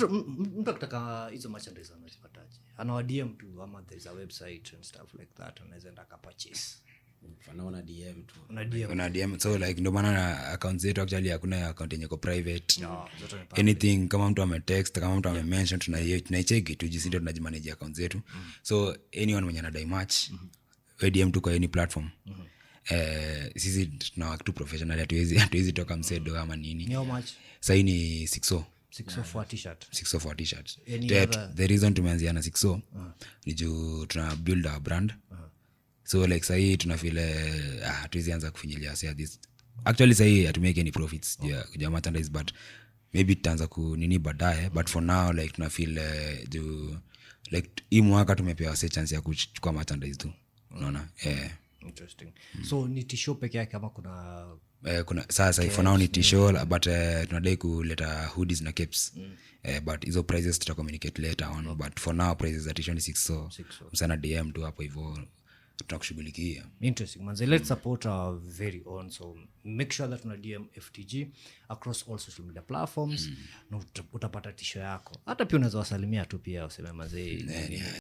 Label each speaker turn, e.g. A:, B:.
A: mtu akitaka hizo merchandise anazipataje? Ana DM tu ama there is a website and stuff like that, anaweza enda purchase.
B: Unaona DM tu.
C: Una DM. So like ndio maana accounts zetu actually hakuna account yenye iko private. Anything kama mtu ametext, kama mtu amemention tunaicheki tu jinsi ndio tunajimanage accounts zetu. So anyone mwenye anadai match DM tu kwa any platform. Sisi tuna work tu professionally, hatuwezi toka msedo ama nini.
A: Ni how much?
C: Sasa ni
A: 604 t-shirt.
C: 604 t-shirt. The reason tumeanzia na 60 ni juu tuna build our brand. So like sahi tunafeel hatuwezi anza kufinyilia say this. Actually sahi hatumake any profits ya merchandise, but maybe tutaanza kunini baadaye, but for now like tunafeel like hii mwaka tumepewa chance ya kuchukua merchandise tu. Unaona?
A: Interesting. So ni t-shirt peke yake kama kuna
C: sasa for now ni t-shirt, but tunadai kuleta hoodies na caps. But hizo prices tuta communicate later on, but for now prices za t-shirt ni 6. Msana DM tu hapo hivyo tutakushughulikia.
A: Interesting manze, let's support our very own, so make sure that una DM FTG across all social media platforms na utapata t-shirt yako. Hata pia unaweza wasalimia tu pia useme manze